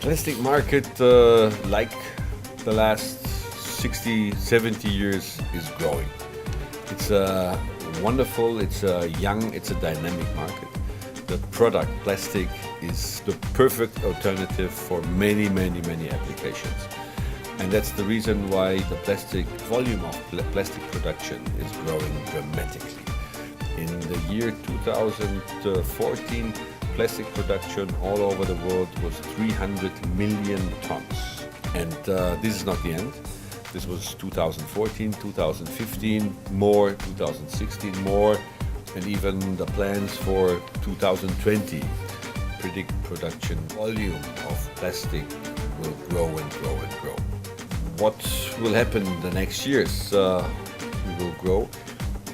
Plastic market, like the last 60, 70 years, is growing. It's wonderful, it's young, it's a dynamic market. The product, plastic, is the perfect alternative for many, many, many applications. And that's the reason why the plastic volume of plastic production is growing dramatically. In the year 2014, plastic production all over the world was 300 million tons. And this is not the end. This was 2014, 2015, more, 2016, more, and even the plans for 2020 predict production volume of plastic will grow and grow and grow. What will happen in the next years? We will grow,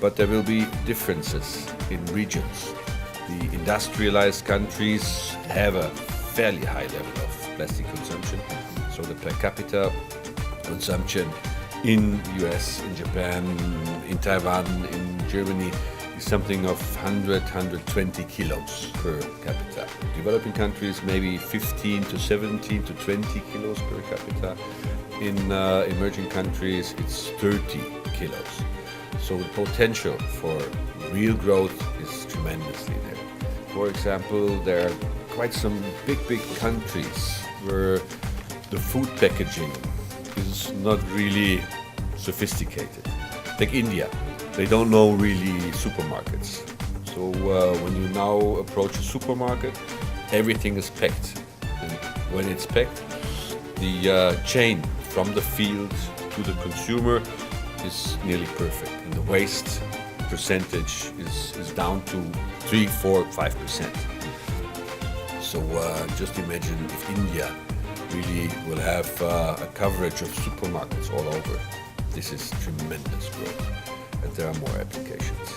but there will be differences in regions. The industrialized countries have a fairly high level of plastic consumption, so the per capita consumption in US, in Japan, in Taiwan, in Germany is something of 120 kilos per capita. Developing countries, maybe 15 to 17 to 20 kilos per capita. In emerging countries, it's 30 kilos. So the potential for real growth is tremendously there. For example, there are quite some big countries where the food packaging is not really sophisticated. Like India, they don't know really supermarkets. So when you now approach a supermarket, everything is packed. And when it's packed, the chain from the field to the consumer is nearly perfect. And the waste percentage is down to 3, 4, 5%. So just imagine if India really will have a coverage of supermarkets all over. This is tremendous growth, and there are more applications.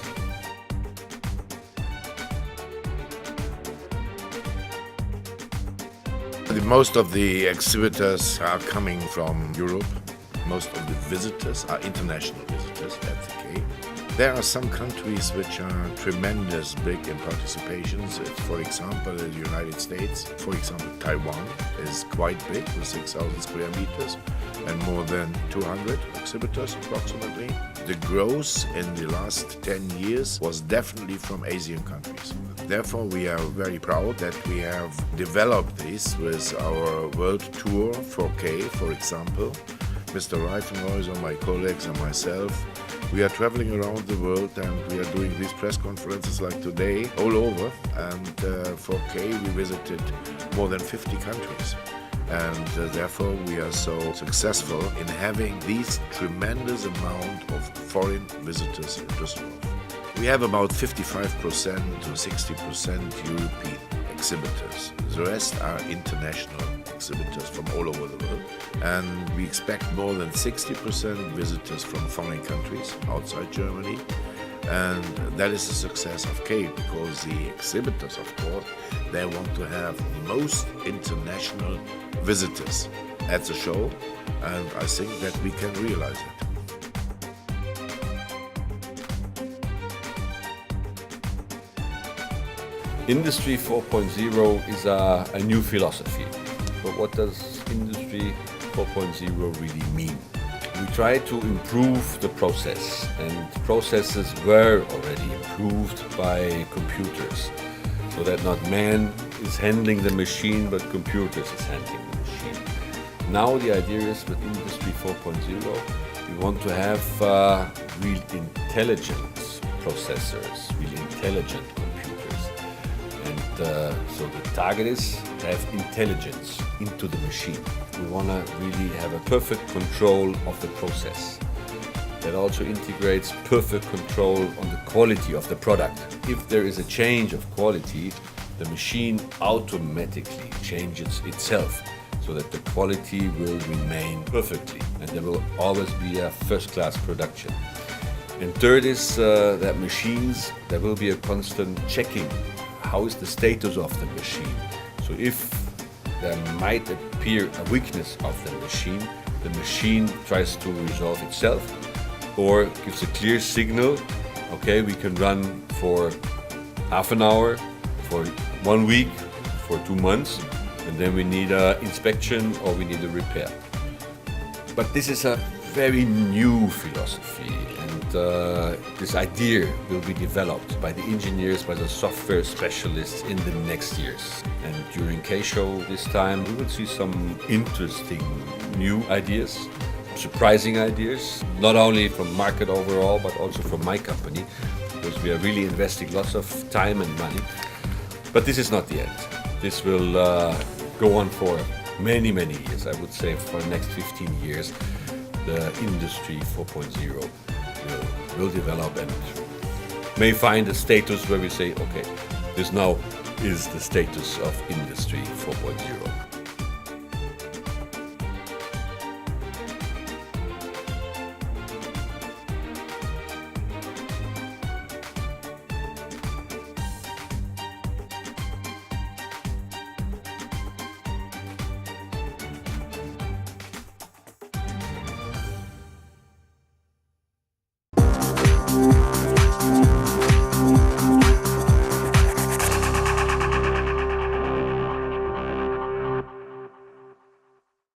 Most of the exhibitors are coming from Europe. Most of the visitors are international visitors, that's okay. There are some countries which are tremendous big in participations. It's, for example, the United States. For example, Taiwan is quite big with 6,000 square meters and more than 200 exhibitors approximately. The growth in the last 10 years was definitely from Asian countries. Therefore, we are very proud that we have developed this with our world tour 4K, for example. Mr. Reifenhäuser, my colleagues and myself, we are traveling around the world and we are doing these press conferences like today all over. And 4K, we visited more than 50 countries. And therefore, we are so successful in having this tremendous amount of foreign visitors in Düsseldorf. We have about 55% to 60% European exhibitors. The rest are international exhibitors from all over the world. And we expect more than 60% visitors from foreign countries outside Germany. And that is the success of K, because the exhibitors, of course, they want to have most international visitors at the show. And I think that we can realize it. Industry 4.0 is a new philosophy. But what does Industry 4.0 really mean? We try to improve the process, and processes were already improved by computers, so that not man is handling the machine, but computers is handling the machine. Now the idea is with Industry 4.0, we want to have real intelligent processors, real intelligent computers. And so the target is to have intelligence into the machine. We want to really have a perfect control of the process. That also integrates perfect control on the quality of the product. If there is a change of quality, the machine automatically changes itself so that the quality will remain perfectly and there will always be a first-class production. And third is that machines, there will be a constant checking. How is the status of the machine? So if there might appear a weakness of the machine tries to resolve itself or gives a clear signal, okay, we can run for half an hour, for 1 week, for 2 months, And then we need inspection or we need a repair. But this is a very new philosophy, and this idea will be developed by the engineers, by the software specialists in the next years. And during K-Show this time, we will see some interesting new ideas, surprising ideas, not only from market overall, but also from my company, because we are really investing lots of time and money. But this is not the end. This will go on for many, many years. I would say for the next 15 years, the industry 4.0 will develop and may find a status where we say, okay, this now is the status of industry 4.0.